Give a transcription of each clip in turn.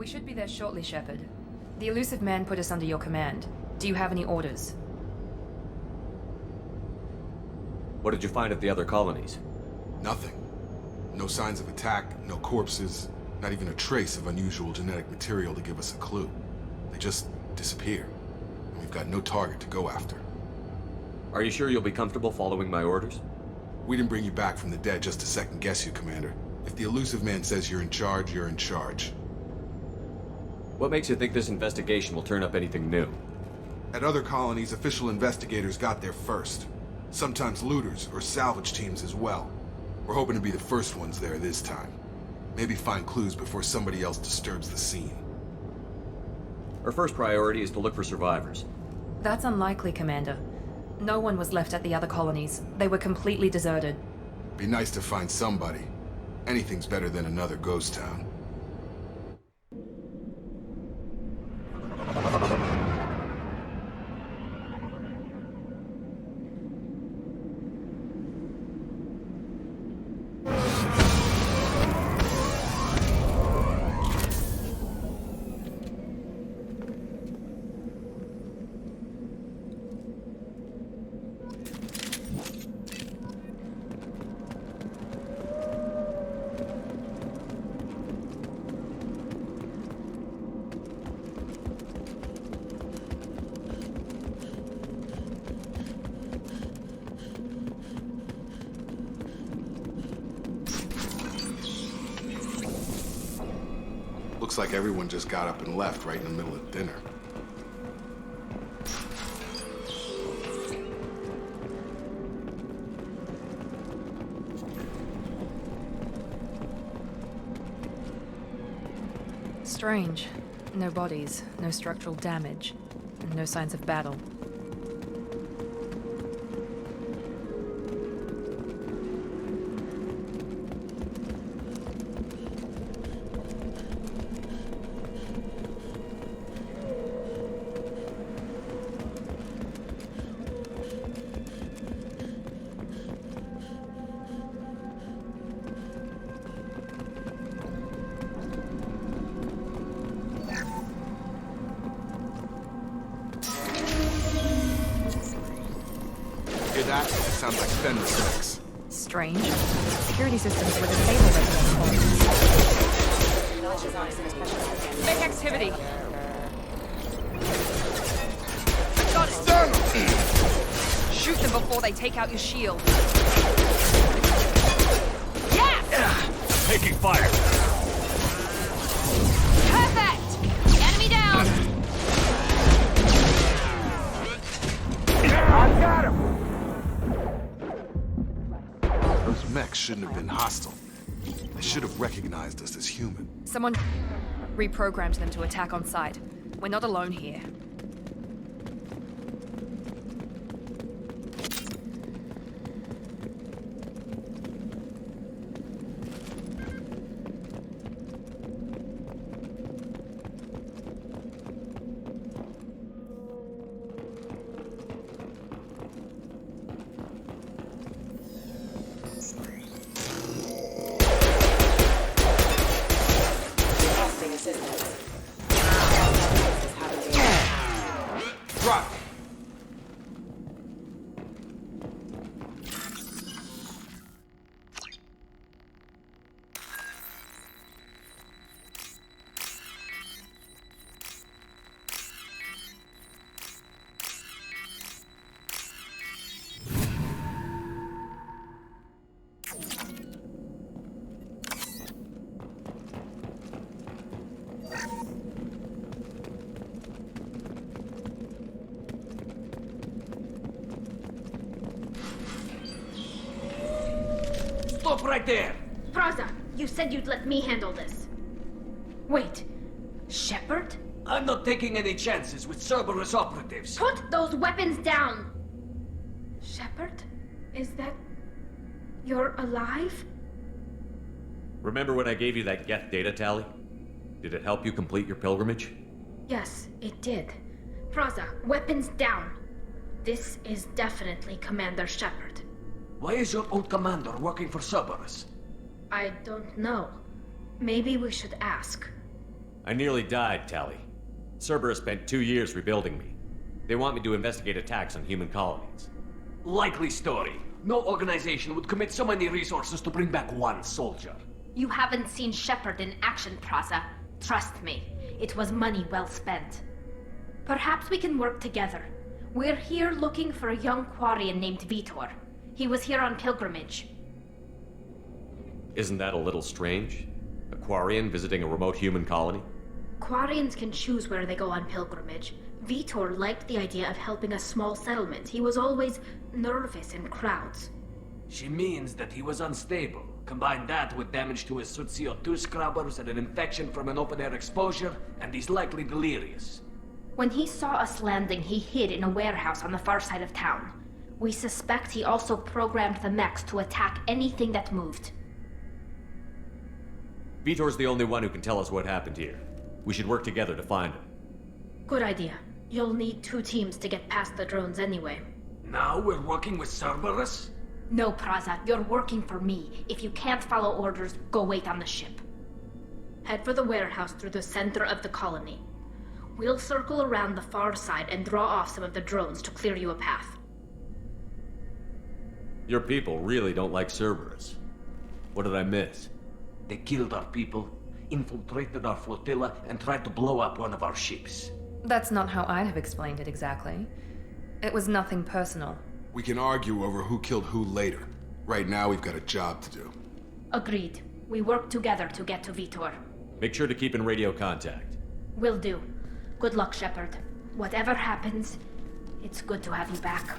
should be there shortly, Shepard. The elusive man put us under your command. Do you have any orders? What did you find at the other colonies? Nothing. No signs of attack, no corpses, not even a trace of unusual genetic material to give us a clue. They just disappear, and we've got no target to go after. Are you sure you'll be comfortable following my orders? We didn't bring you back from the dead just to second guess you, Commander. If the elusive man says you're in charge, you're in charge. What makes you think this investigation will turn up anything new? At other colonies, official investigators got there first. Sometimes looters or salvage teams as well. We're hoping to be the first ones there this time. Maybe find clues before somebody else disturbs the scene. Our first priority is to look for survivors. That's unlikely, Commander. No one was left at the other colonies. They were completely deserted. Be nice to find somebody. Anything's better than another ghost town. Looks like everyone just got up and left right in the middle of dinner. Strange. No bodies, no structural damage, and no signs of battle. That sounds like Fenris mix. Strange. Security systems were disabled at the point. Fake activity. I got it. Shoot them before they take out your shield. Yeah! Taking fire! Perfect! Enemy down! I got him! Those mechs shouldn't have been hostile. They should have recognized us as human. Someone reprogrammed them to attack on sight. We're not alone here. Stop right there! Praza, you said you'd let me handle this. Wait, Shepard? I'm not taking any chances with Cerberus operatives. Put those weapons down! Shepard? Is that... you're alive? Remember when I gave you that Geth data tally? Did it help you complete your pilgrimage? Yes, it did. Praza, weapons down. This is definitely Commander Shepard. Why is your old commander working for Cerberus? I don't know. Maybe we should ask. I nearly died, Tally. Cerberus spent 2 years rebuilding me. They want me to investigate attacks on human colonies. Likely story. No organization would commit so many resources to bring back one soldier. You haven't seen Shepard in action, Praza. Trust me, it was money well spent. Perhaps we can work together. We're here looking for a young Quarian named Vitor. He was here on pilgrimage. Isn't that a little strange? A Quarian visiting a remote human colony? Quarians can choose where they go on pilgrimage. Vitor liked the idea of helping a small settlement. He was always nervous in crowds. She means that he was unstable. Combine that with damage to his suit CO2 scrubbers and an infection from an open-air exposure, and he's likely delirious. When he saw us landing, he hid in a warehouse on the far side of town. We suspect he also programmed the mechs to attack anything that moved. Vitor's the only one who can tell us what happened here. We should work together to find him. Good idea. You'll need 2 teams to get past the drones anyway. Now we're working with Cerberus? No, Praza, you're working for me. If you can't follow orders, go wait on the ship. Head for the warehouse through the center of the colony. We'll circle around the far side and draw off some of the drones to clear you a path. Your people really don't like Cerberus. What did I miss? They killed our people, infiltrated our flotilla, and tried to blow up one of our ships. That's not how I'd have explained it exactly. It was nothing personal. We can argue over who killed who later. Right now, we've got a job to do. Agreed. We work together to get to Vitor. Make sure to keep in radio contact. Will do. Good luck, Shepard. Whatever happens, it's good to have you back.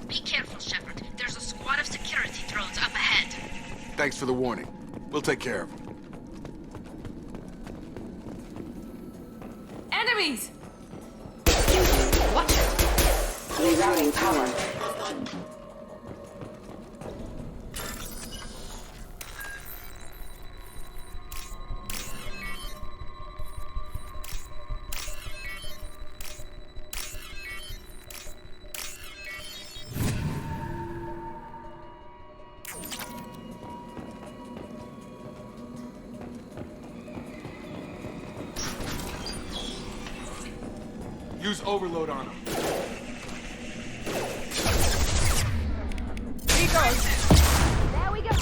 Be careful, Shepard. There's a squad of security drones up ahead. Thanks for the warning. We'll take care of them. Enemies! Watch it! Rerouting power. Use overload on them. He goes! There we go!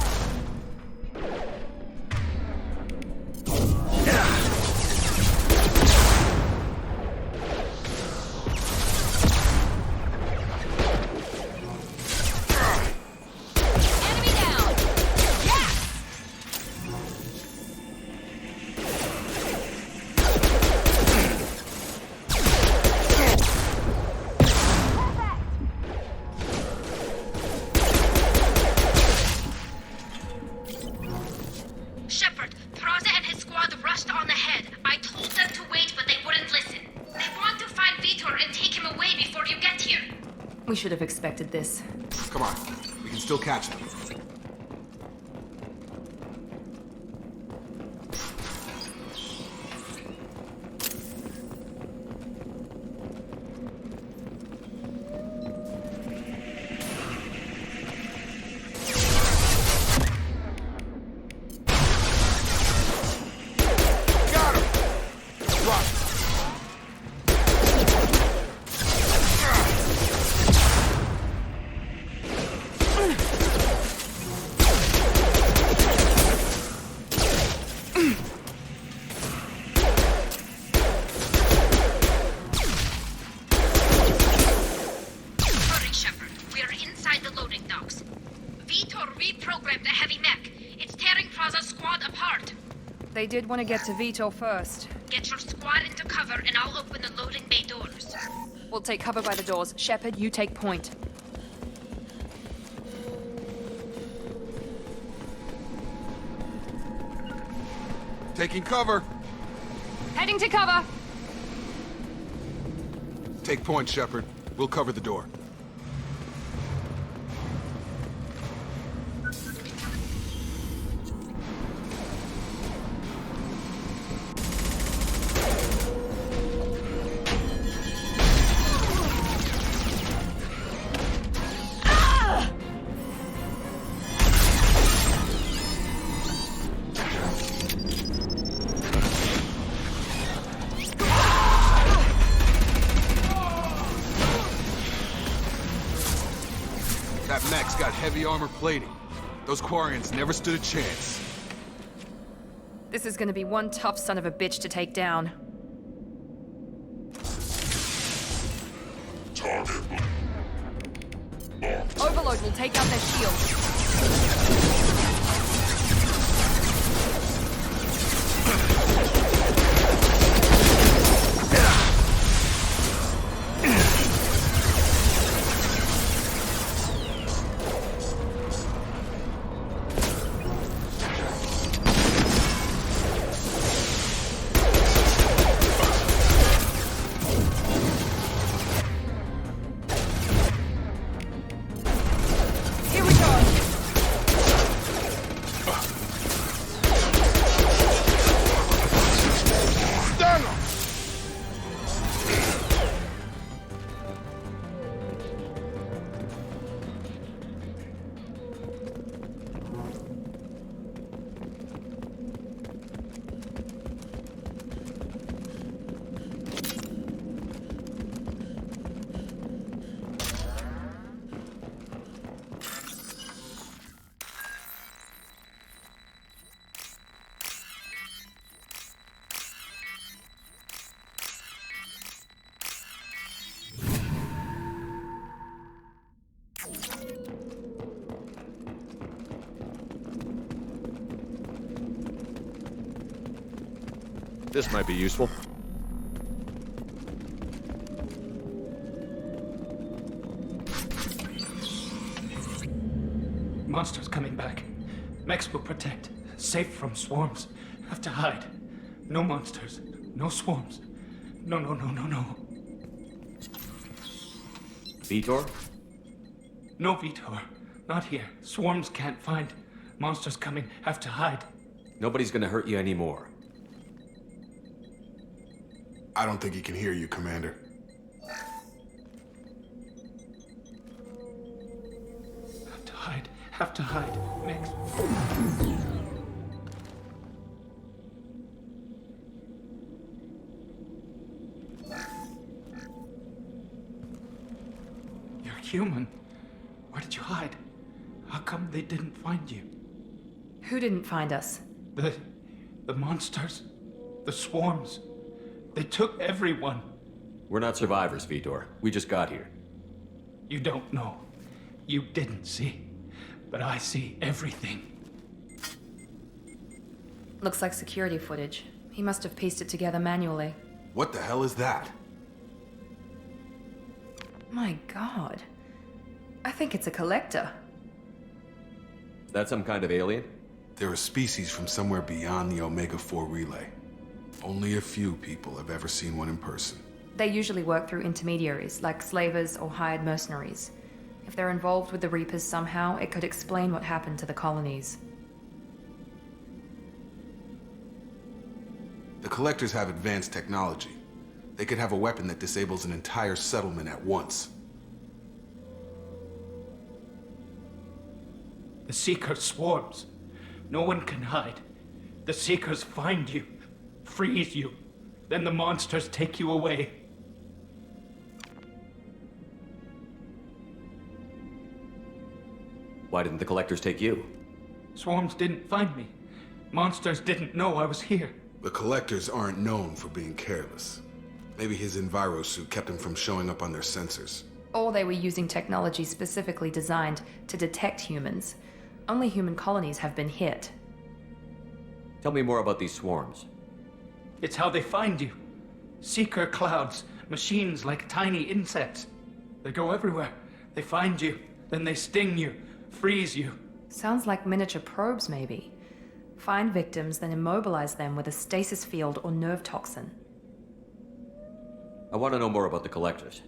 Enemy down! Yes! Shepard, Praza and his squad rushed on ahead. I told them to wait, but they wouldn't listen. They want to find Vitor and take him away before you get here. We should have expected this. Come on. We can still catch them. Got him! Drop. Hurry, Shepard. We are inside the loading docks. Vitor reprogrammed the heavy mech. It's tearing Praza's squad apart. They did want to get to Vitor first. Get your squad into cover and I'll open the loading bay doors. We'll take cover by the doors. Shepard, you take point. Taking cover. Heading to cover! Take point, Shepard. We'll cover the door. mech's got heavy armor plating. Those Quarians never stood a chance. This is gonna be one tough son of a bitch to take down. Overload will take out their shields. This might be useful. Monsters coming back. Mechs will protect. Safe from swarms. Have to hide. No monsters. No swarms. No. Vitor? No Vitor. Not here. Swarms can't find. Monsters coming. Have to hide. Nobody's gonna hurt you anymore. I don't think he can hear you, Commander. Have to hide. Have to hide. Mechs. You're human. Where did you hide? How come they didn't find you? Who didn't find us? The monsters. The swarms. They took everyone. We're not survivors, Vitor. We just got here. You don't know. You didn't see. But I see everything. Looks like security footage. He must have pieced it together manually. What the hell is that? My god. I think it's a collector. Is that some kind of alien? They're a species from somewhere beyond the Omega-4 relay. Only a few people have ever seen one in person. They usually work through intermediaries, like slavers or hired mercenaries. If they're involved with the Reapers somehow, it could explain what happened to the colonies. The Collectors have advanced technology. They could have a weapon that disables an entire settlement at once. The Seeker swarms. No one can hide. The Seekers find you, freeze you. Then the monsters take you away. Why didn't the Collectors take you? Swarms didn't find me. Monsters didn't know I was here. The Collectors aren't known for being careless. Maybe his enviro suit kept him from showing up on their sensors. Or they were using technology specifically designed to detect humans. Only human colonies have been hit. Tell me more about these swarms. It's how they find you. Seeker clouds, machines like tiny insects. They go everywhere. They find you, then they sting you, freeze you. Sounds like miniature probes, maybe. Find victims, then immobilize them with a stasis field or nerve toxin. I want to know more about the Collectors.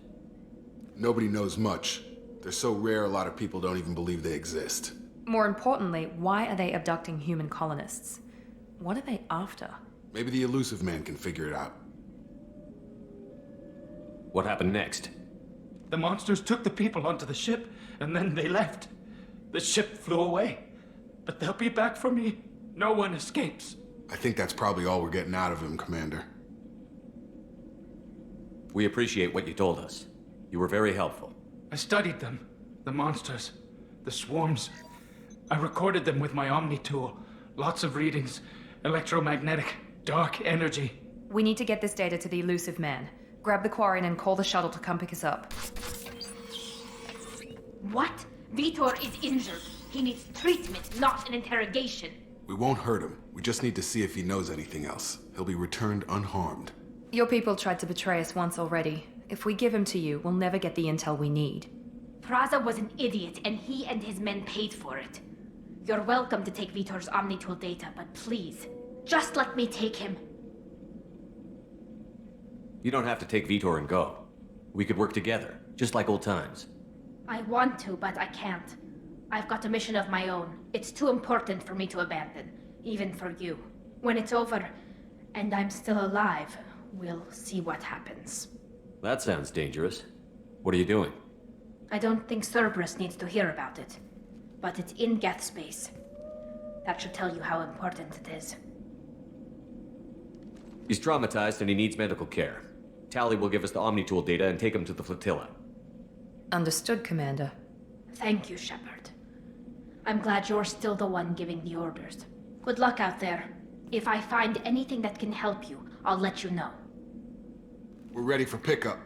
Nobody knows much. They're so rare, a lot of people don't even believe they exist. More importantly, why are they abducting human colonists? What are they after? Maybe the Elusive Man can figure it out. What happened next? The monsters took the people onto the ship, and then they left. The ship flew away. But they'll be back for me. No one escapes. I think that's probably all we're getting out of him, Commander. We appreciate what you told us. You were very helpful. I studied them, the monsters. The swarms. I recorded them with my Omni tool. Lots of readings. Electromagnetic. Dark energy. We need to get this data to the elusive man. Grab the Quarian and call the shuttle to come pick us up. What? Vitor is injured. He needs treatment, not an interrogation. We won't hurt him. We just need to see if he knows anything else. He'll be returned unharmed. Your people tried to betray us once already. If we give him to you, we'll never get the intel we need. Praza was an idiot, and he and his men paid for it. You're welcome to take Vitor's Omnitool data, but please, just let me take him. You don't have to take Vitor and go. We could work together, just like old times. I want to, but I can't. I've got a mission of my own. It's too important for me to abandon, even for you. When it's over, and I'm still alive, we'll see what happens. That sounds dangerous. What are you doing? I don't think Cerberus needs to hear about it, but it's in Geth space. That should tell you how important it is. He's traumatized and he needs medical care. Tally will give us the Omnitool data and take him to the flotilla. Understood, Commander. Thank you, Shepard. I'm glad you're still the one giving the orders. Good luck out there. If I find anything that can help you, I'll let you know. We're ready for pickup.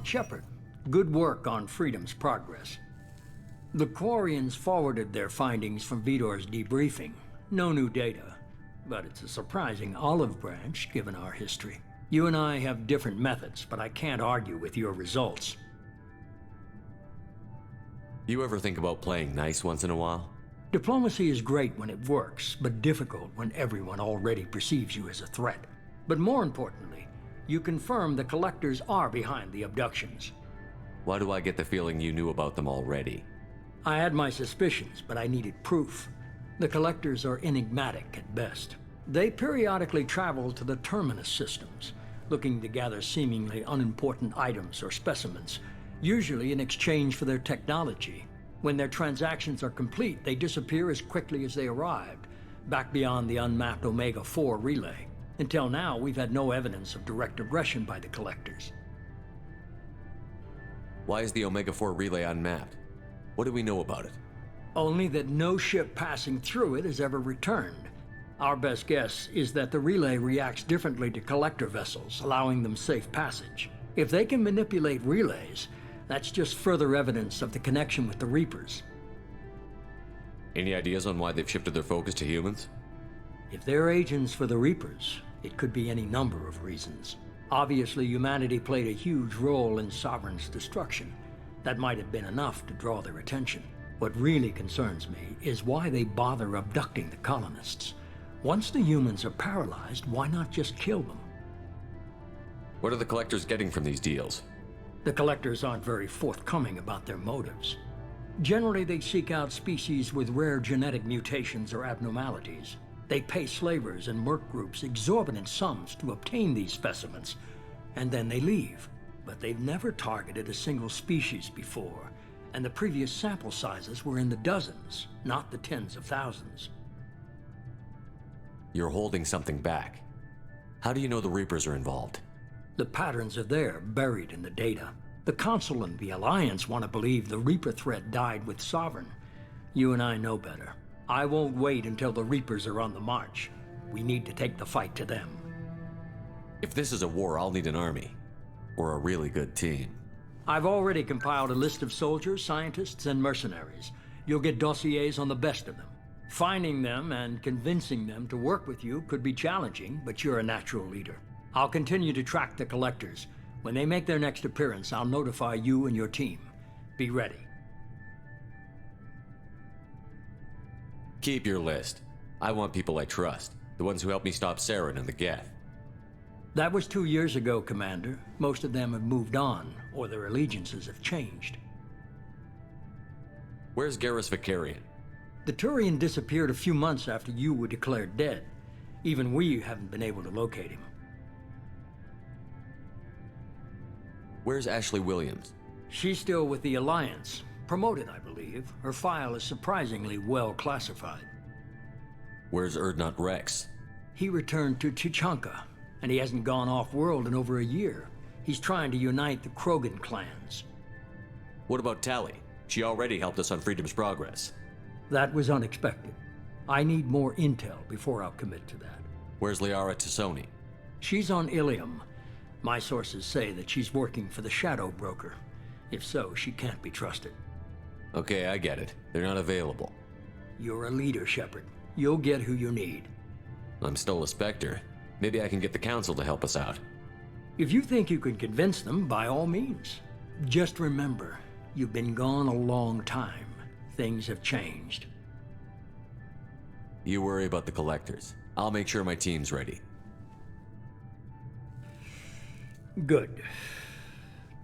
Shepard, good work on Freedom's progress. The Quarians forwarded their findings from Vitor's debriefing. No new data, but it's a surprising olive branch given our history. You and I have different methods, but I can't argue with your results. You ever think about playing nice once in a while? Diplomacy is great when it works, but difficult when everyone already perceives you as a threat. But more importantly, you confirm the Collectors are behind the abductions. Why do I get the feeling you knew about them already? I had my suspicions, but I needed proof. The Collectors are enigmatic at best. They periodically travel to the Terminus systems, looking to gather seemingly unimportant items or specimens, usually in exchange for their technology. When their transactions are complete, they disappear as quickly as they arrived, back beyond the unmapped Omega-4 relay. Until now, we've had no evidence of direct aggression by the Collectors. Why is the Omega-4 relay unmapped? What do we know about it? Only that no ship passing through it has ever returned. Our best guess is that the relay reacts differently to Collector vessels, allowing them safe passage. If they can manipulate relays, that's just further evidence of the connection with the Reapers. Any ideas on why they've shifted their focus to humans? If they're agents for the Reapers, it could be any number of reasons. Obviously, humanity played a huge role in Sovereign's destruction. That might have been enough to draw their attention. What really concerns me is why they bother abducting the colonists. Once the humans are paralyzed, why not just kill them? What are the Collectors getting from these deals? The Collectors aren't very forthcoming about their motives. Generally, they seek out species with rare genetic mutations or abnormalities. They pay slavers and merc groups exorbitant sums to obtain these specimens, and then they leave. But they've never targeted a single species before, and the previous sample sizes were in the dozens, not the tens of thousands. You're holding something back. How do you know the Reapers are involved? The patterns are there, buried in the data. The Council and the Alliance want to believe the Reaper threat died with Sovereign. You and I know better. I won't wait until the Reapers are on the march. We need to take the fight to them. If this is a war, I'll need an army. Or a really good team. I've already compiled a list of soldiers, scientists, and mercenaries. You'll get dossiers on the best of them. Finding them and convincing them to work with you could be challenging, but you're a natural leader. I'll continue to track the Collectors. When they make their next appearance, I'll notify you and your team. Be ready. Keep your list. I want people I trust. The ones who helped me stop Saren and the Geth. That was 2 years ago, Commander. Most of them have moved on, or their allegiances have changed. Where's Garrus Vicarian? The Turian disappeared a few months after you were declared dead. Even we haven't been able to locate him. Where's Ashley Williams? She's still with the Alliance. Promoted, I believe. Her file is surprisingly well classified. Where's Erdnot Rex? He returned to Chichanka, and he hasn't gone off-world in over a year. He's trying to unite the Krogan clans. What about Tali? She already helped us on Freedom's Progress. That was unexpected. I need more intel before I'll commit to that. Where's Liara Tassoni? She's on Ilium. My sources say that she's working for the Shadow Broker. If so, she can't be trusted. Okay, I get it. They're not available. You're a leader, Shepard. You'll get who you need. I'm still a Spectre. Maybe I can get the Council to help us out. If you think you can convince them, by all means. Just remember, you've been gone a long time. Things have changed. You worry about the Collectors. I'll make sure my team's ready. Good.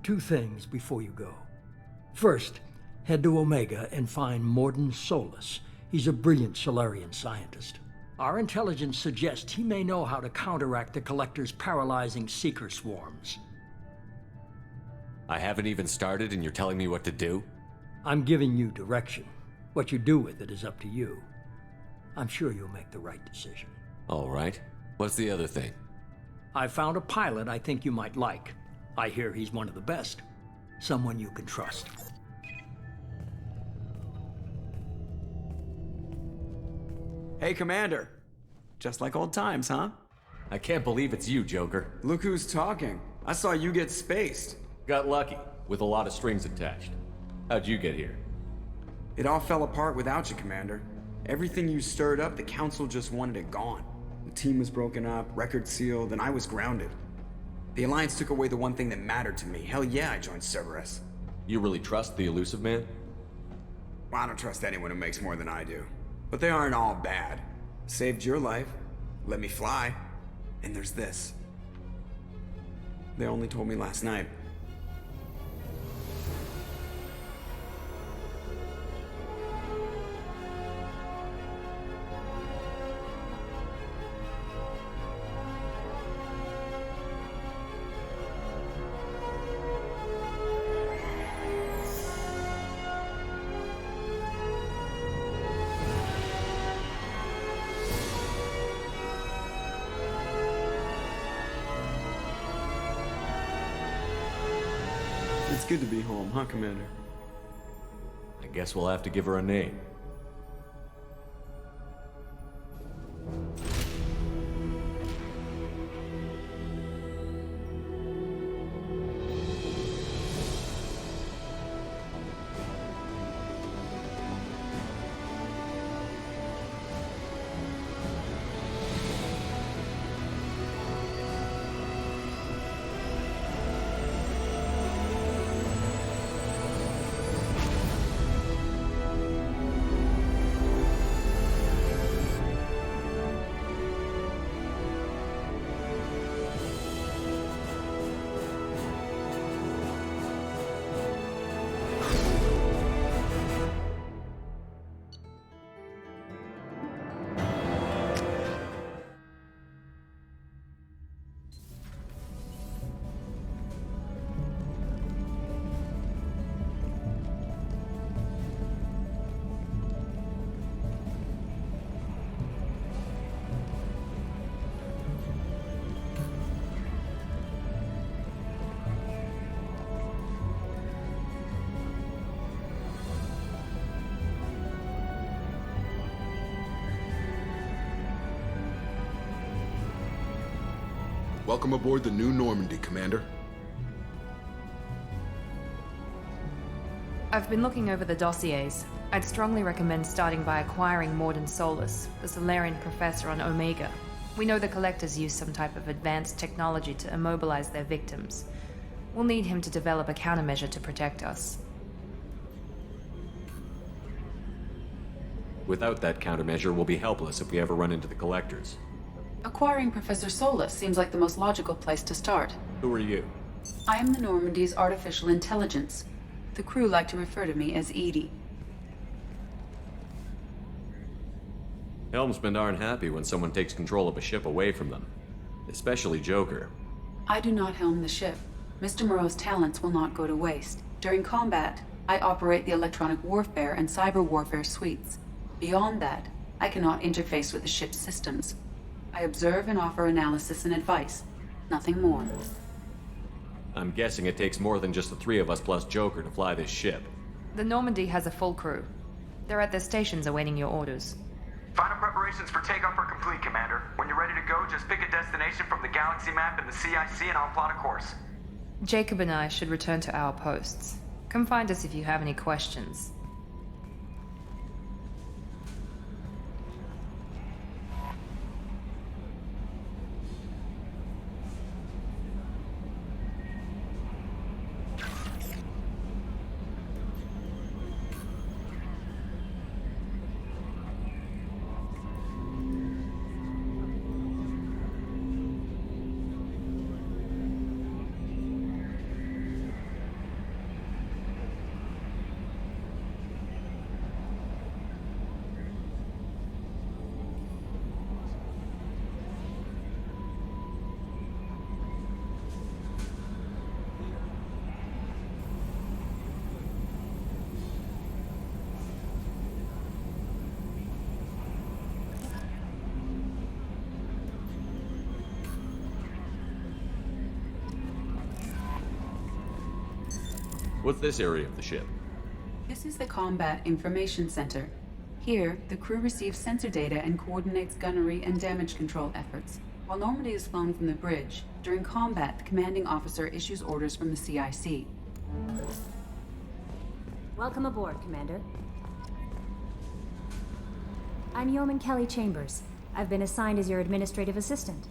2 things before you go. First, head to Omega and find Mordin Solus. He's a brilliant Solarian scientist. Our intelligence suggests he may know how to counteract the Collector's paralyzing Seeker swarms. I haven't even started and you're telling me what to do? I'm giving you direction. What you do with it is up to you. I'm sure you'll make the right decision. All right. What's the other thing? I found a pilot I think you might like. I hear he's one of the best. Someone you can trust. Hey, Commander. Just like old times, huh? I can't believe it's you, Joker. Look who's talking. I saw you get spaced. Got lucky, with a lot of strings attached. How'd you get here? It all fell apart without you, Commander. Everything you stirred up, the Council just wanted it gone. The team was broken up, record sealed, and I was grounded. The Alliance took away the one thing that mattered to me. Hell yeah, I joined Cerberus. You really trust the Elusive Man? Well, I don't trust anyone who makes more than I do. But they aren't all bad. Saved your life, let me fly, and there's this. They only told me last night. It's good to be home, huh, Commander? I guess we'll have to give her a name. Welcome aboard the New Normandy, Commander. I've been looking over the dossiers. I'd strongly recommend starting by acquiring Mordin Solus, the Solarian professor on Omega. We know the Collectors use some type of advanced technology to immobilize their victims. We'll need him to develop a countermeasure to protect us. Without that countermeasure, we'll be helpless if we ever run into the Collectors. Acquiring Professor Solus seems like the most logical place to start. Who are you? I am the Normandy's artificial intelligence. The crew like to refer to me as Edie. Helmsmen aren't happy when someone takes control of a ship away from them. Especially Joker. I do not helm the ship. Mr. Moreau's talents will not go to waste. During combat, I operate the electronic warfare and cyber warfare suites. Beyond that, I cannot interface with the ship's systems. I observe and offer analysis and advice. Nothing more. I'm guessing it takes more than just the three of us plus Joker to fly this ship. The Normandy has a full crew. They're at their stations awaiting your orders. Final preparations for takeoff are complete, Commander. When you're ready to go, just pick a destination from the galaxy map in the CIC and I'll plot a course. Jacob and I should return to our posts. Come find us if you have any questions. What's this area of the ship? This is the Combat Information Center. Here, the crew receives sensor data and coordinates gunnery and damage control efforts. While Normandy is flown from the bridge, during combat, the commanding officer issues orders from the CIC. Welcome aboard, Commander. I'm Yeoman Kelly Chambers. I've been assigned as your administrative assistant.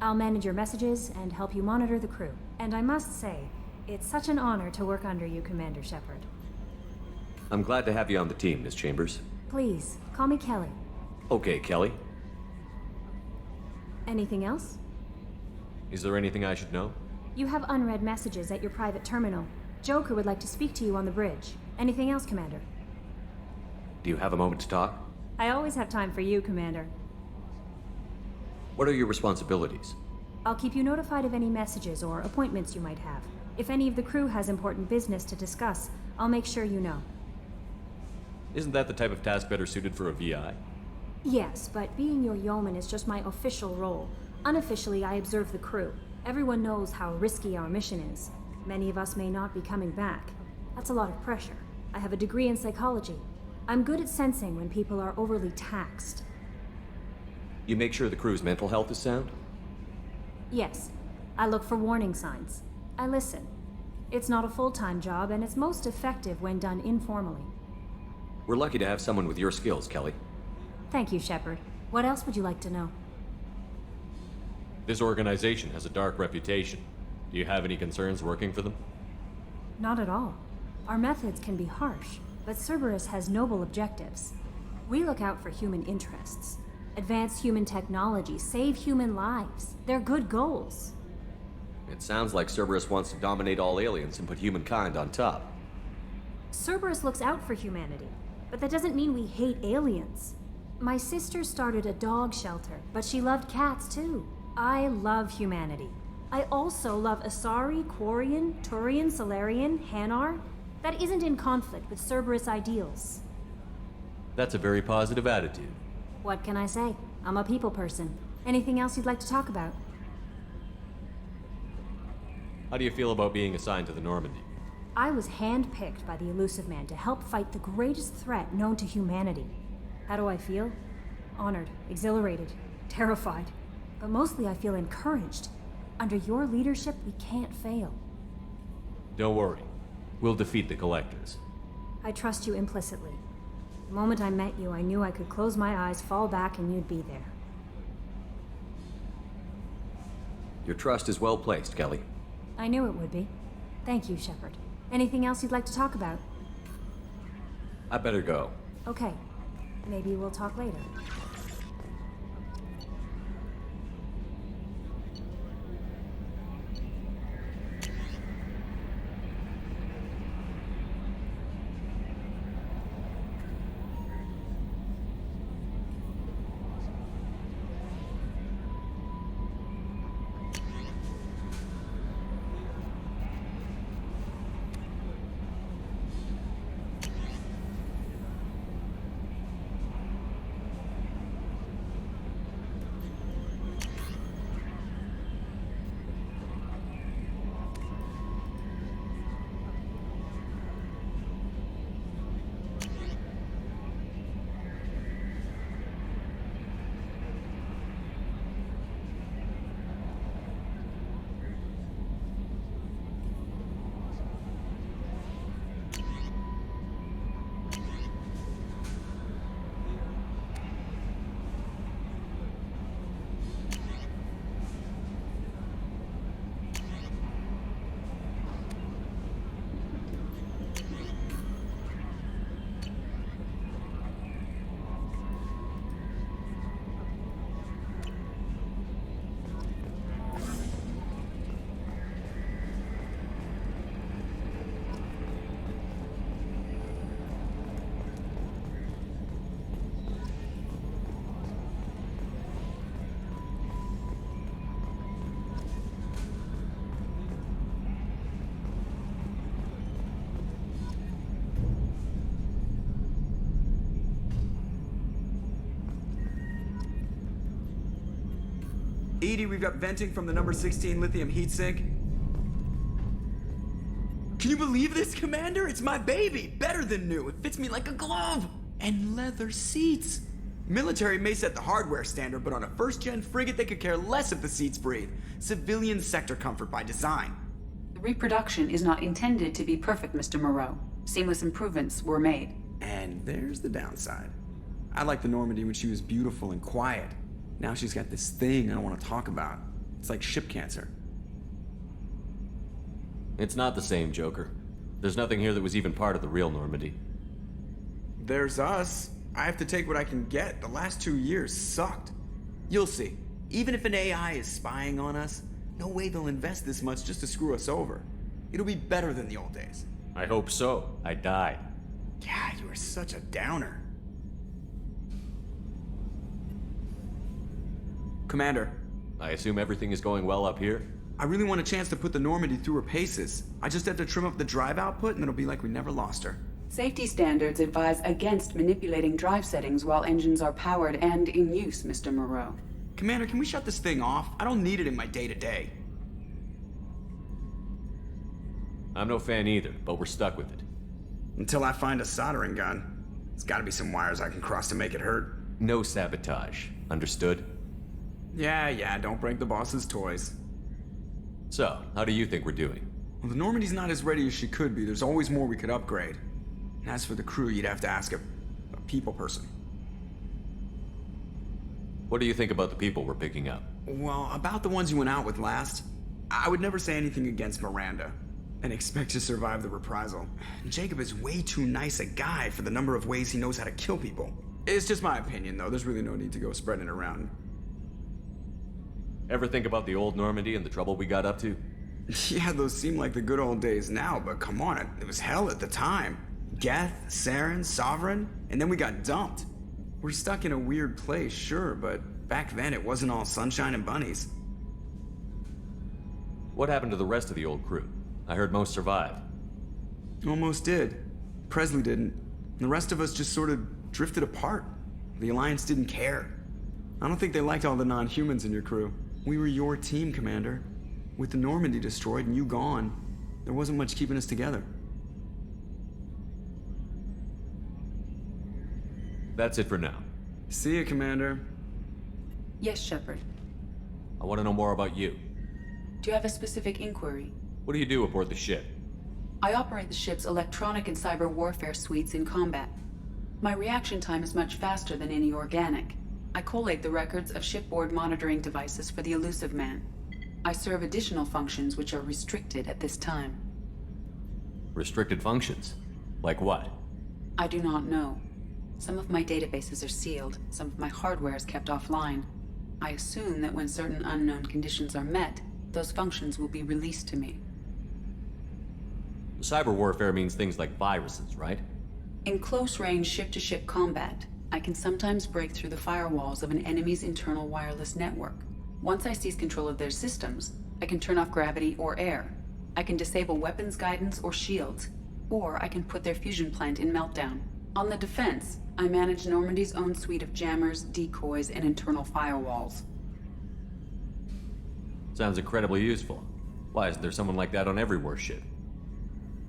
I'll manage your messages and help you monitor the crew. And I must say, it's such an honor to work under you, Commander Shepard. I'm glad to have you on the team, Miss Chambers. Please, call me Kelly. Okay, Kelly. Anything else? Is there anything I should know? You have unread messages at your private terminal. Joker would like to speak to you on the bridge. Anything else, Commander? Do you have a moment to talk? I always have time for you, Commander. What are your responsibilities? I'll keep you notified of any messages or appointments you might have. If any of the crew has important business to discuss, I'll make sure you know. Isn't that the type of task better suited for a VI? Yes, but being your yeoman is just my official role. Unofficially, I observe the crew. Everyone knows how risky our mission is. Many of us may not be coming back. That's a lot of pressure. I have a degree in psychology. I'm good at sensing when people are overly taxed. You make sure the crew's mental health is sound? Yes. I look for warning signs. I listen. It's not a full-time job, and it's most effective when done informally. We're lucky to have someone with your skills, Kelly. Thank you, Shepard. What else would you like to know? This organization has a dark reputation. Do you have any concerns working for them? Not at all. Our methods can be harsh, but Cerberus has noble objectives. We look out for human interests. Advance human technology, save human lives. They're good goals. It sounds like Cerberus wants to dominate all aliens and put humankind on top. Cerberus looks out for humanity, but that doesn't mean we hate aliens. My sister started a dog shelter, but she loved cats too. I love humanity. I also love Asari, Quarian, Turian, Solarian, Hanar. That isn't in conflict with Cerberus ideals. That's a very positive attitude. What can I say? I'm a people person. Anything else you'd like to talk about? How do you feel about being assigned to the Normandy? I was handpicked by the Elusive Man to help fight the greatest threat known to humanity. How do I feel? Honored, exhilarated, terrified. But mostly I feel encouraged. Under your leadership, we can't fail. Don't worry. We'll defeat the Collectors. I trust you implicitly. The moment I met you, I knew I could close my eyes, fall back, and you'd be there. Your trust is well placed, Kelly. I knew it would be. Thank you, Shepard. Anything else you'd like to talk about? I better go. Okay. Maybe we'll talk later. EDI, we've got venting from the number 16 lithium heatsink. Can you believe this, Commander? It's my baby! Better than new. It fits me like a glove! And leather seats. Military may set the hardware standard, but on a first-gen frigate, they could care less if the seats breathe. Civilian sector comfort by design. The reproduction is not intended to be perfect, Mr. Moreau. Seamless improvements were made. And there's the downside. I liked the Normandy when she was beautiful and quiet. Now she's got this thing I don't want to talk about. It's like ship cancer. It's not the same, Joker. There's nothing here that was even part of the real Normandy. There's us. I have to take what I can get. The last 2 years sucked. You'll see. Even if an AI is spying on us, no way they'll invest this much just to screw us over. It'll be better than the old days. I hope so. I died. God, you are such a downer. Commander. I assume everything is going well up here? I really want a chance to put the Normandy through her paces. I just have to trim up the drive output and it'll be like we never lost her. Safety standards advise against manipulating drive settings while engines are powered and in use, Mr. Moreau. Commander, can we shut this thing off? I don't need it in my day-to-day. I'm no fan either, but we're stuck with it. Until I find a soldering gun. There's gotta be some wires I can cross to make it hurt. No sabotage. Understood? Yeah, don't break the boss's toys. So, how do you think we're doing? Well, the Normandy's not as ready as she could be. There's always more we could upgrade. And as for the crew, you'd have to ask a people person. What do you think about the people we're picking up? Well, about the ones you went out with last, I would never say anything against Miranda and expect to survive the reprisal. Jacob is way too nice a guy for the number of ways he knows how to kill people. It's just my opinion, though. There's really no need to go spreading it around. Ever think about the old Normandy and the trouble we got up to? Yeah, those seem like the good old days now, but come on, it was hell at the time. Geth, Saren, Sovereign, and then we got dumped. We're stuck in a weird place, sure, but back then it wasn't all sunshine and bunnies. What happened to the rest of the old crew? I heard most survived. Almost did. Presley didn't. The rest of us just sort of drifted apart. The Alliance didn't care. I don't think they liked all the non-humans in your crew. We were your team, Commander. With the Normandy destroyed and you gone, there wasn't much keeping us together. That's it for now. See ya, Commander. Yes, Shepard. I want to know more about you. Do you have a specific inquiry? What do you do aboard the ship? I operate the ship's electronic and cyber warfare suites in combat. My reaction time is much faster than any organic. I collate the records of shipboard monitoring devices for the Elusive Man. I serve additional functions which are restricted at this time. Restricted functions? Like what? I do not know. Some of my databases are sealed, some of my hardware is kept offline. I assume that when certain unknown conditions are met, those functions will be released to me. Cyber warfare means things like viruses, right? In close-range ship-to-ship combat, I can sometimes break through the firewalls of an enemy's internal wireless network. Once I seize control of their systems, I can turn off gravity or air. I can disable weapons guidance or shields, or I can put their fusion plant in meltdown. On the defense, I manage Normandy's own suite of jammers, decoys, and internal firewalls. Sounds incredibly useful. Why isn't there someone like that on every warship?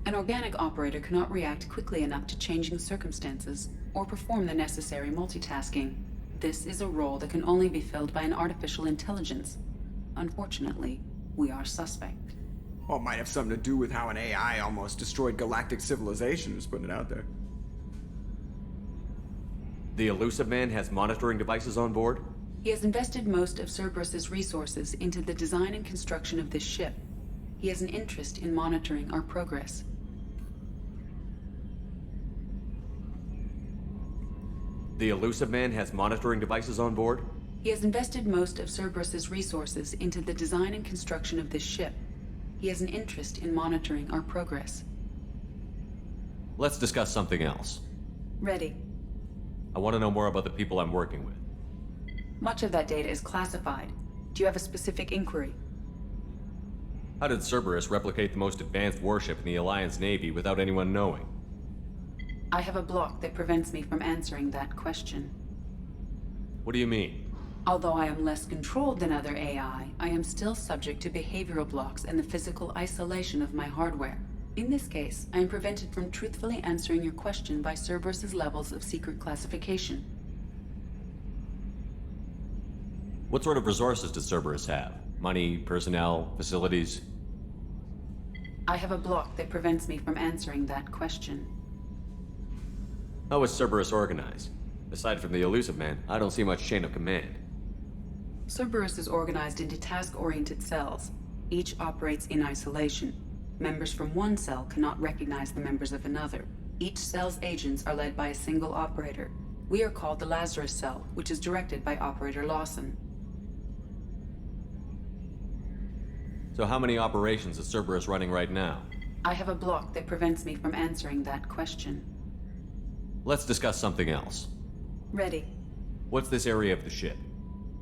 An organic operator cannot react quickly enough to changing circumstances, or perform the necessary multitasking. This is a role that can only be filled by an artificial intelligence. Unfortunately, we are suspect. Well, it might have something to do with how an AI almost destroyed galactic civilization, just putting it out there. The Elusive Man has monitoring devices on board? He has invested most of Cerberus's resources into the design and construction of this ship. He has an interest in monitoring our progress. The Elusive Man has monitoring devices on board? He has invested most of Cerberus's resources into the design and construction of this ship. He has an interest in monitoring our progress. Let's discuss something else. Ready. I want to know more about the people I'm working with. Much of that data is classified. Do you have a specific inquiry? How did Cerberus replicate the most advanced warship in the Alliance Navy without anyone knowing? I have a block that prevents me from answering that question. What do you mean? Although I am less controlled than other AI, I am still subject to behavioral blocks and the physical isolation of my hardware. In this case, I am prevented from truthfully answering your question by Cerberus's levels of secret classification. What sort of resources does Cerberus have? Money, personnel, facilities? I have a block that prevents me from answering that question. How is Cerberus organized? Aside from the Elusive Man, I don't see much chain of command. Cerberus is organized into task-oriented cells. Each operates in isolation. Members from one cell cannot recognize the members of another. Each cell's agents are led by a single operator. We are called the Lazarus Cell, which is directed by Operator Lawson. So how many operations is Cerberus running right now? I have a block that prevents me from answering that question. Let's discuss something else. Ready. What's this area of the ship?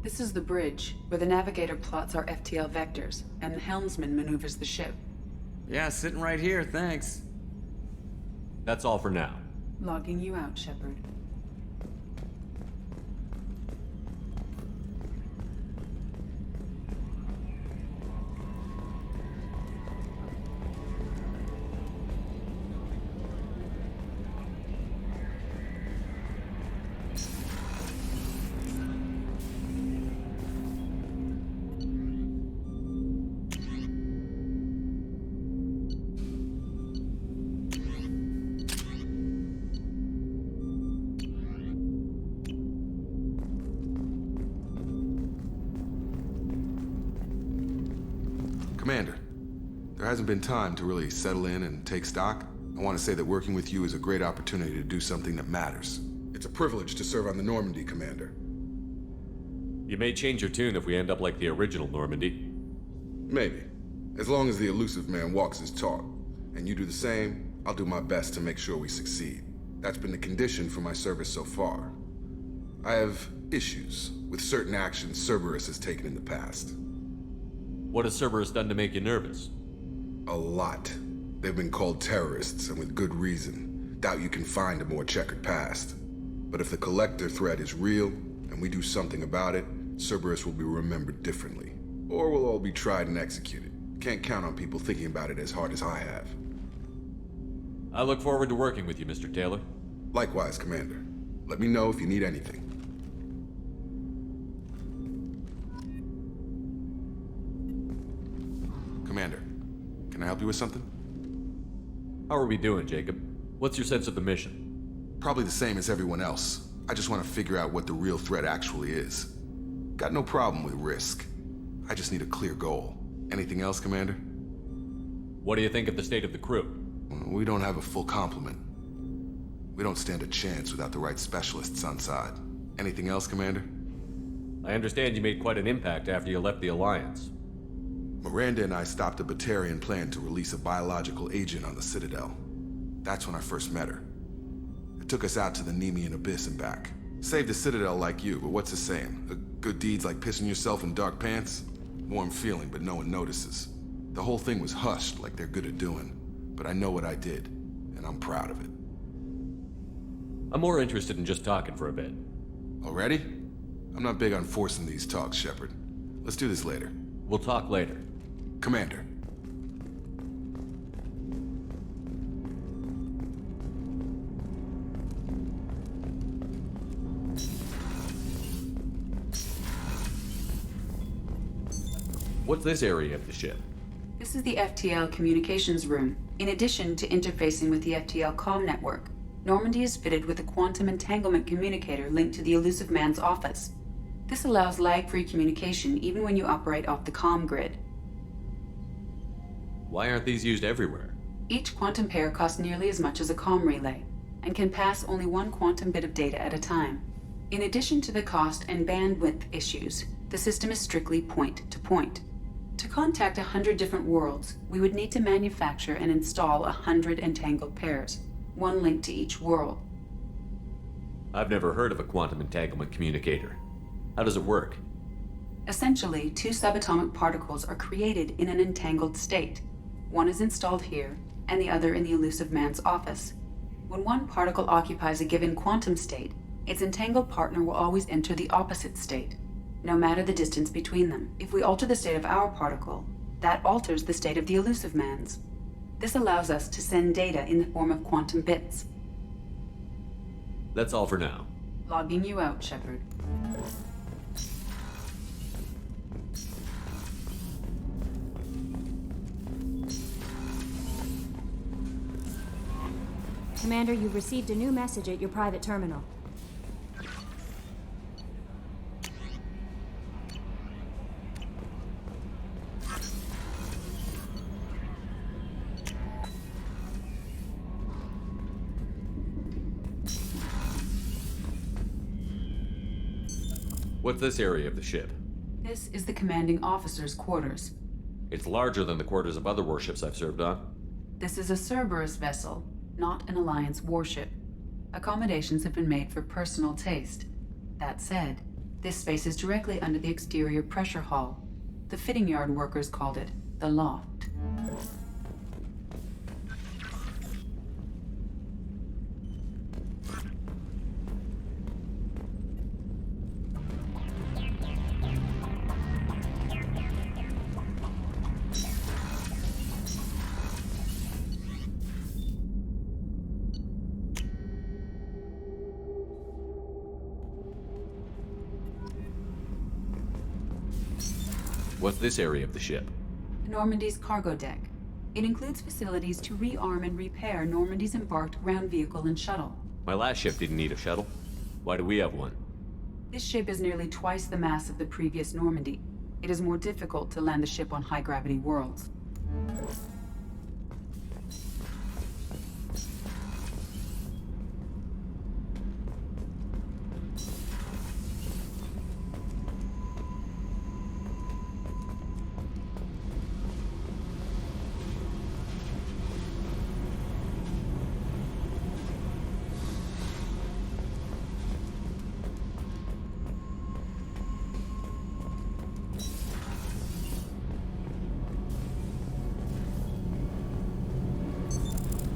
This is the bridge, where the navigator plots our FTL vectors, and the helmsman maneuvers the ship. Yeah, sitting right here, thanks. That's all for now. Logging you out, Shepard. Commander, there hasn't been time to really settle in and take stock. I want to say that working with you is a great opportunity to do something that matters. It's a privilege to serve on the Normandy, Commander. You may change your tune if we end up like the original Normandy. Maybe. As long as the Elusive Man walks his talk, and you do the same, I'll do my best to make sure we succeed. That's been the condition for my service so far. I have issues with certain actions Cerberus has taken in the past. What has Cerberus done to make you nervous? A lot. They've been called terrorists, and with good reason. Doubt you can find a more checkered past. But if the Collector threat is real, and we do something about it, Cerberus will be remembered differently. Or we'll all be tried and executed. Can't count on people thinking about it as hard as I have. I look forward to working with you, Mr. Taylor. Likewise, Commander. Let me know if you need anything. Commander, can I help you with something? How are we doing, Jacob? What's your sense of the mission? Probably the same as everyone else. I just want to figure out what the real threat actually is. Got no problem with risk. I just need a clear goal. Anything else, Commander? What do you think of the state of the crew? We don't have a full complement. We don't stand a chance without the right specialists on side. Anything else, Commander? I understand you made quite an impact after you left the Alliance. Miranda and I stopped a Batarian plan to release a biological agent on the Citadel. That's when I first met her. It took us out to the Nemean Abyss and back. Saved the Citadel like you, but what's the saying? A good deed's like pissing yourself in dark pants? Warm feeling, but no one notices. The whole thing was hushed like they're good at doing. But I know what I did, and I'm proud of it. I'm more interested in just talking for a bit. Already? I'm not big on forcing these talks, Shepard. Let's do this later. We'll talk later. Commander. What's this area of the ship? This is the FTL communications room. In addition to interfacing with the FTL comm network, Normandy is fitted with a quantum entanglement communicator linked to the Elusive Man's office. This allows lag-free communication even when you operate off the comm grid. Why aren't these used everywhere? Each quantum pair costs nearly as much as a comm relay, and can pass only one quantum bit of data at a time. In addition to the cost and bandwidth issues, the system is strictly point-to-point. To contact 100 different worlds, we would need to manufacture and install 100 entangled pairs, one linked to each world. I've never heard of a quantum entanglement communicator. How does it work? Essentially, two subatomic particles are created in an entangled state. One is installed here, and the other in the Elusive Man's office. When one particle occupies a given quantum state, its entangled partner will always enter the opposite state. no matter the distance between them. If we alter the state of our particle, that alters the state of the elusive man's. This allows us to send data in the form of quantum bits. That's all for now. Logging you out, Shepard. Commander, you've received a new message at your private terminal. What's this area of the ship? This is the commanding officer's quarters. It's larger than the quarters of other warships I've served on. This is a Cerberus vessel, not an Alliance warship. Accommodations have been made for personal taste. That said, this space is directly under the exterior pressure hull. The fitting yard workers called it the loft. What's this area of the ship? Normandy's cargo deck. It includes facilities to rearm and repair Normandy's embarked ground vehicle and shuttle. My last ship didn't need a shuttle. Why do we have one? This ship is nearly twice the mass of the previous Normandy. It is more difficult to land the ship on high-gravity worlds.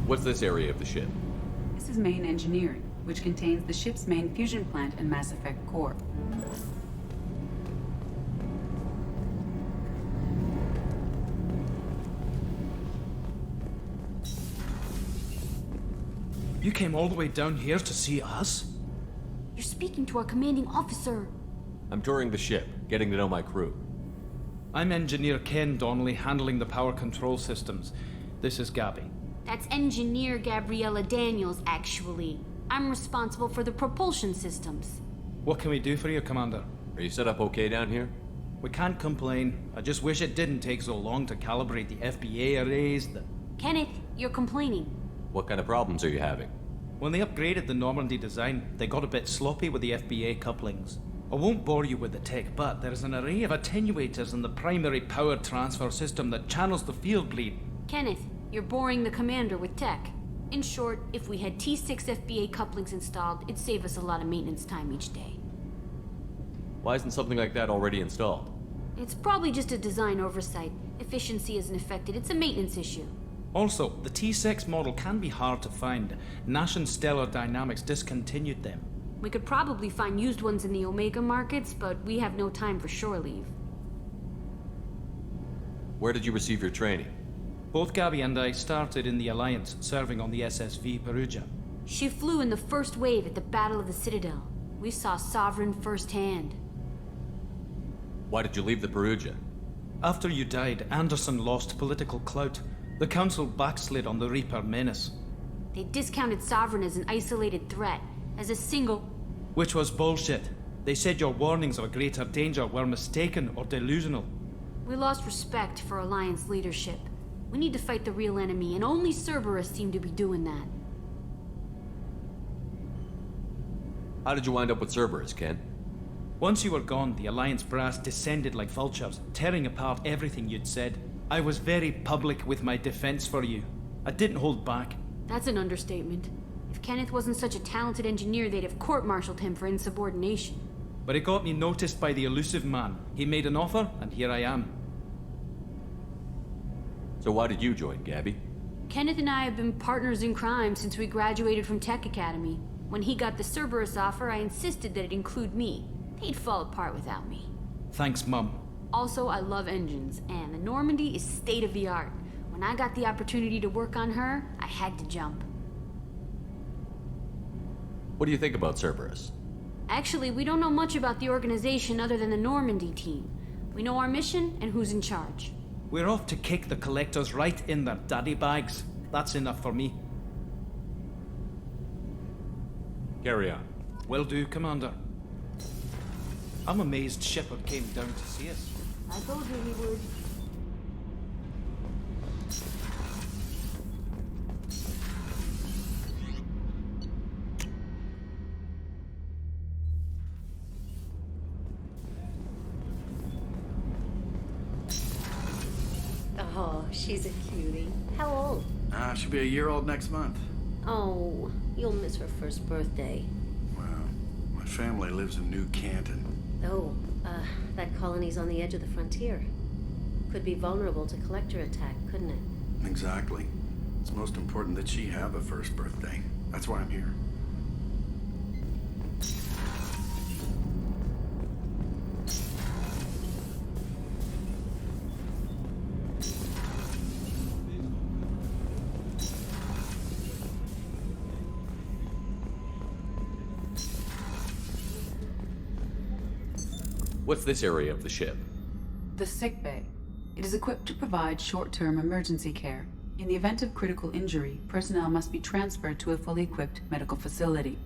What's this area of the ship? This is main engineering, which contains the ship's main fusion plant and MassEffect core. You came all the way down here to see us? You're speaking to our commanding officer. I'm touring the ship, getting to know my crew. I'm Engineer Ken Donnelly, handling the power control systems. This is Gabby. That's Engineer Gabriella Daniels, actually. I'm responsible for the propulsion systems. What can we do for you, Commander? Are you set up okay down here? We can't complain. I just wish it didn't take so long to calibrate the FBA arrays. Kenneth, you're complaining. What kind of problems are you having? When they upgraded the Normandy design, they got a bit sloppy with the FBA couplings. I won't bore you with the tech, but there is an array of attenuators in the primary power transfer system that channels the field bleed. Kenneth, you're boring the commander with tech. In short, if we had T6 FBA couplings installed, it'd save us a lot of maintenance time each day. Why isn't something like that already installed? It's probably just a design oversight. Efficiency isn't affected, it's a maintenance issue. Also, the T6 model can be hard to find. Nash and Stellar Dynamics discontinued them. We could probably find used ones in the Omega markets, but we have no time for shore leave. Where did you receive your training? Both Gabby and I started in the Alliance, serving on the SSV Perugia. She flew in the first wave at the Battle of the Citadel. We saw Sovereign firsthand. Why did you leave the Perugia? After you died, Anderson lost political clout. The Council backslid on the Reaper menace. They discounted Sovereign as an isolated threat, as a single... Which was bullshit. They said your warnings of a greater danger were mistaken or delusional. We lost respect for Alliance leadership. We need to fight the real enemy, and only Cerberus seem to be doing that. How did you wind up with Cerberus, Ken? Once you were gone, the Alliance brass descended like vultures, tearing apart everything you'd said. I was very public with my defense for you. I didn't hold back. That's an understatement. If Kenneth wasn't such a talented engineer, they'd have court-martialed him for insubordination. But it got me noticed by the elusive man. He made an offer, and here I am. So why did you join, Gabby? Kenneth and I have been partners in crime since we graduated from Tech Academy. When he got the Cerberus offer, I insisted that it include me. They'd fall apart without me. Thanks, Mum. Also, I love engines, and the Normandy is state of the art. When I got the opportunity to work on her, I had to jump. What do you think about Cerberus? Actually, we don't know much about the organization other than the Normandy team. We know our mission and who's in charge. We're off to kick the collectors right in their daddy bags. That's enough for me. Carry on. Will do, Commander. I'm amazed Shepard came down to see us. I told you he would. Oh, she's a cutie. How old? She'll be a year old next month. Oh, you'll miss her first birthday. Well, my family lives in New Canton. Oh, that colony's on the edge of the frontier. Could be vulnerable to collector attack, couldn't it? Exactly. It's most important that she have a first birthday. That's why I'm here. What's this area of the ship? The sick bay. It is equipped to provide short-term emergency care. In the event of critical injury, personnel must be transferred to a fully equipped medical facility.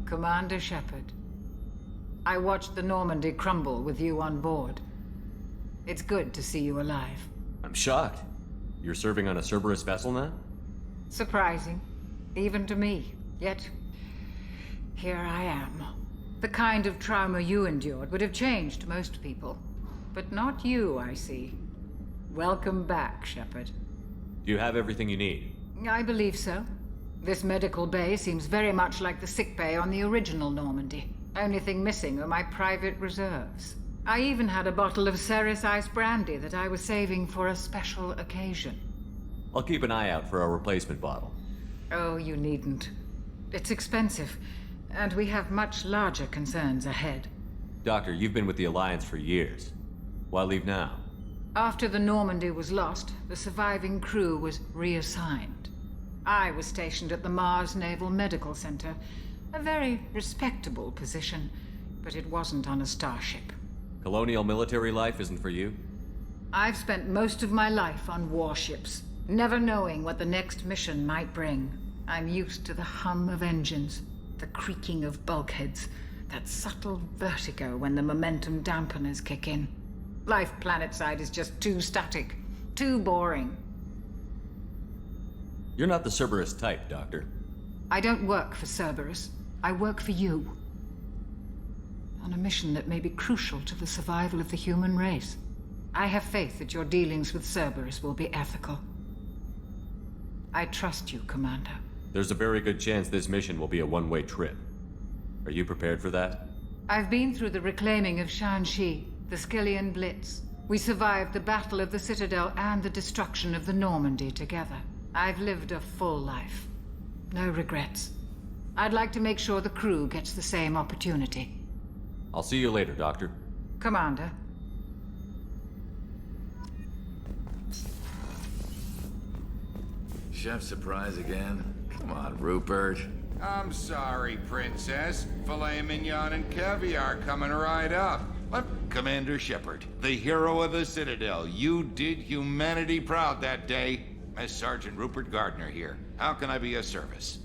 Commander Shepard, I watched the Normandy crumble with you on board. It's good to see you alive. I'm shocked. You're serving on a Cerberus vessel now? Surprising, even to me. Yet, here I am. The kind of trauma you endured would have changed most people. But not you, I see. Welcome back, Shepard. Do you have everything you need? I believe so. This medical bay seems very much like the sick bay on the original Normandy. Only thing missing are my private reserves. I even had a bottle of Ceres Ice brandy that I was saving for a special occasion. I'll keep an eye out for a replacement bottle. Oh, you needn't. It's expensive, and we have much larger concerns ahead. Doctor, you've been with the Alliance for years. Why leave now? After the Normandy was lost, the surviving crew was reassigned. I was stationed at the Mars Naval Medical Center, a very respectable position, but it wasn't on a starship. Colonial military life isn't for you? I've spent most of my life on warships, never knowing what the next mission might bring. I'm used to the hum of engines, the creaking of bulkheads, that subtle vertigo when the momentum dampeners kick in. Life planetside is just too static, too boring. You're not the Cerberus type, Doctor. I don't work for Cerberus. I work for you. On a mission that may be crucial to the survival of the human race. I have faith that your dealings with Cerberus will be ethical. I trust you, Commander. There's a very good chance this mission will be a one-way trip. Are you prepared for that? I've been through the reclaiming of Shanxi, the Skillian Blitz. We survived the Battle of the Citadel and the destruction of the Normandy together. I've lived a full life. No regrets. I'd like to make sure the crew gets the same opportunity. I'll see you later, Doctor. Commander. Chef surprise again? Come on, Rupert. I'm sorry, Princess. Filet mignon and caviar coming right up. But Commander Shepard, the hero of the Citadel, you did humanity proud that day. As Sergeant Rupert Gardner here. How can I be of service?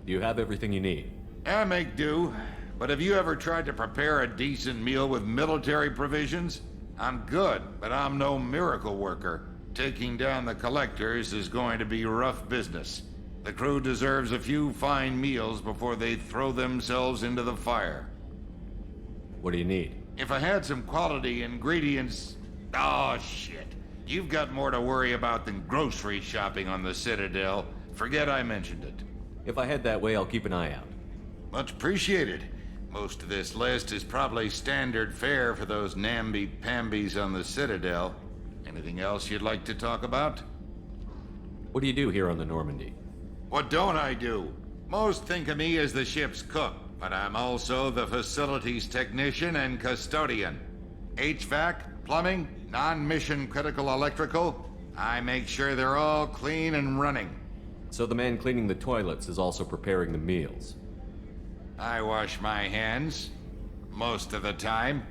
Do you have everything you need? I make do. But have you ever tried to prepare a decent meal with military provisions? I'm good, but I'm no miracle worker. Taking down the collectors is going to be rough business. The crew deserves a few fine meals before they throw themselves into the fire. What do you need? If I had some quality ingredients... Oh, shit. You've got more to worry about than grocery shopping on the Citadel. Forget I mentioned it. If I head that way, I'll keep an eye out. Much appreciated. Most of this list is probably standard fare for those namby-pambies on the Citadel. Anything else you'd like to talk about? What do you do here on the Normandy? What don't I do? Most think of me as the ship's cook, but I'm also the facilities technician and custodian. HVAC, plumbing, non-mission critical electrical. I make sure they're all clean and running. So the man cleaning the toilets is also preparing the meals. I wash my hands. Most of the time.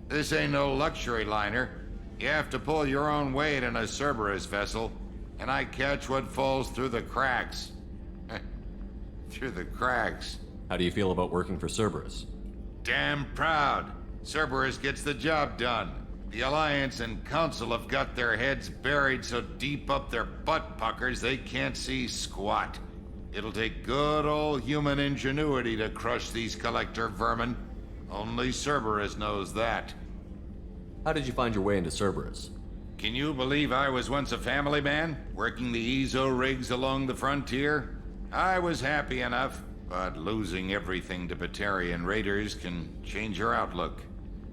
This ain't no luxury liner. You have to pull your own weight in a Cerberus vessel, and I catch what falls through the cracks. Through the cracks. How do you feel about working for Cerberus? Damn proud. Cerberus gets the job done. The Alliance and Council have got their heads buried so deep up their butt puckers they can't see squat. It'll take good old human ingenuity to crush these collector vermin. Only Cerberus knows that. How did you find your way into Cerberus? Can you believe I was once a family man, working the EZO rigs along the frontier? I was happy enough, but losing everything to Batarian raiders can change your outlook.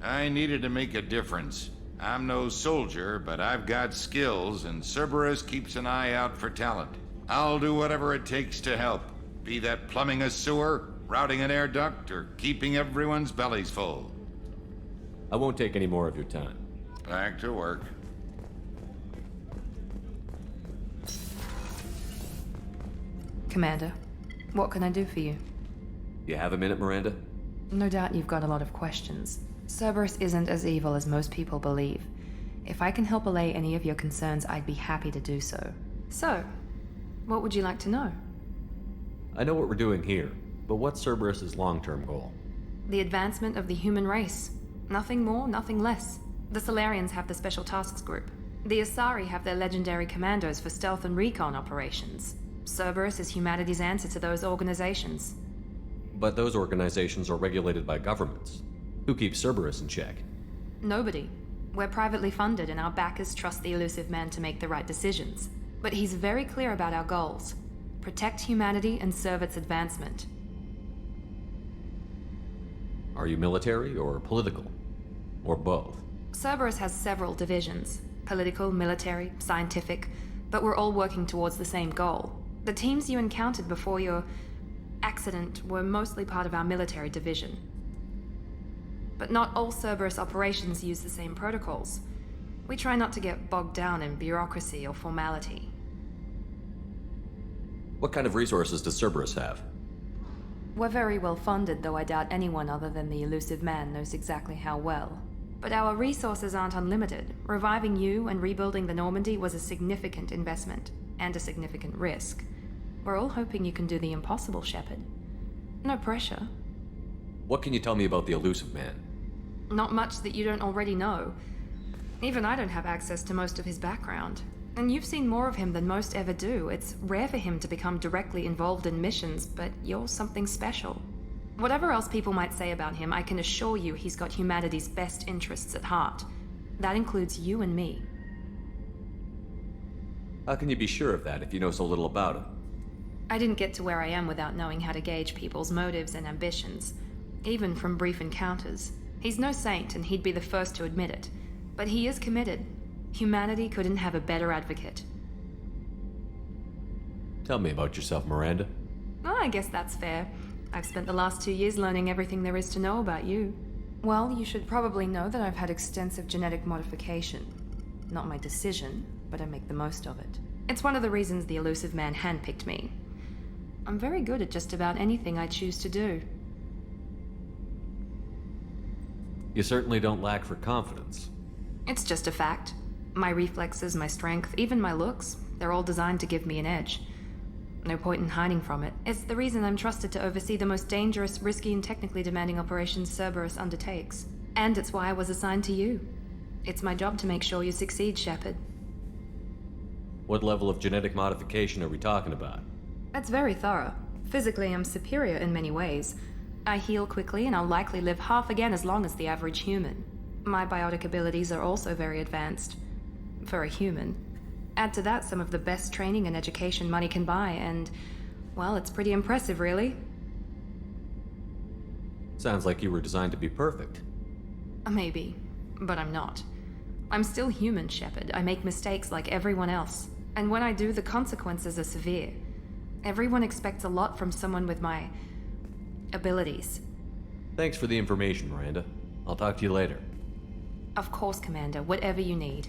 I needed to make a difference. I'm no soldier, but I've got skills, and Cerberus keeps an eye out for talent. I'll do whatever it takes to help, be that plumbing a sewer, routing an air duct, or keeping everyone's bellies full. I won't take any more of your time. Back to work. Commander, what can I do for you? You have a minute, Miranda? No doubt you've got a lot of questions. Cerberus isn't as evil as most people believe. If I can help allay any of your concerns, I'd be happy to do so. So, what would you like to know? I know what we're doing here, but what's Cerberus's long-term goal? The advancement of the human race. Nothing more, nothing less. The Solarians have the Special Tasks Group. The Asari have their legendary commandos for stealth and recon operations. Cerberus is humanity's answer to those organizations. But those organizations are regulated by governments. Who keeps Cerberus in check? Nobody. We're privately funded and our backers trust the elusive man to make the right decisions. But he's very clear about our goals. Protect humanity and serve its advancement. Are you military or political? Or both? Cerberus has several divisions. Political, military, scientific. But we're all working towards the same goal. The teams you encountered before your accident were mostly part of our military division. But not all Cerberus operations use the same protocols. We try not to get bogged down in bureaucracy or formality. What kind of resources does Cerberus have? We're very well funded, though I doubt anyone other than the elusive man knows exactly how well. But our resources aren't unlimited. Reviving you and rebuilding the Normandy was a significant investment, and a significant risk. We're all hoping you can do the impossible, Shepard. No pressure. What can you tell me about the elusive man? Not much that you don't already know. Even I don't have access to most of his background. And you've seen more of him than most ever do. It's rare for him to become directly involved in missions, but you're something special. Whatever else people might say about him, I can assure you he's got humanity's best interests at heart. That includes you and me. How can you be sure of that if you know so little about him? I didn't get to where I am without knowing how to gauge people's motives and ambitions, even from brief encounters. He's no saint, and he'd be the first to admit it. But he is committed. Humanity couldn't have a better advocate. Tell me about yourself, Miranda. Oh, I guess that's fair. I've spent the last 2 years learning everything there is to know about you. Well, you should probably know that I've had extensive genetic modification. Not my decision, but I make the most of it. It's one of the reasons the elusive man handpicked me. I'm very good at just about anything I choose to do. You certainly don't lack for confidence. It's just a fact. My reflexes, my strength, even my looks, they're all designed to give me an edge. No point in hiding from it. It's the reason I'm trusted to oversee the most dangerous, risky, and technically demanding operations Cerberus undertakes. And it's why I was assigned to you. It's my job to make sure you succeed, Shepard. What level of genetic modification are we talking about? That's very thorough. Physically, I'm superior in many ways. I heal quickly, and I'll likely live half again as long as the average human. My biotic abilities are also very advanced. For a human. Add to that some of the best training and education money can buy, and, well, it's pretty impressive, really. Sounds like you were designed to be perfect. Maybe, but I'm not. I'm still human, Shepard. I make mistakes like everyone else. And when I do, the consequences are severe. Everyone expects a lot from someone with my abilities. Thanks for the information, Miranda. I'll talk to you later. Of course, Commander, whatever you need.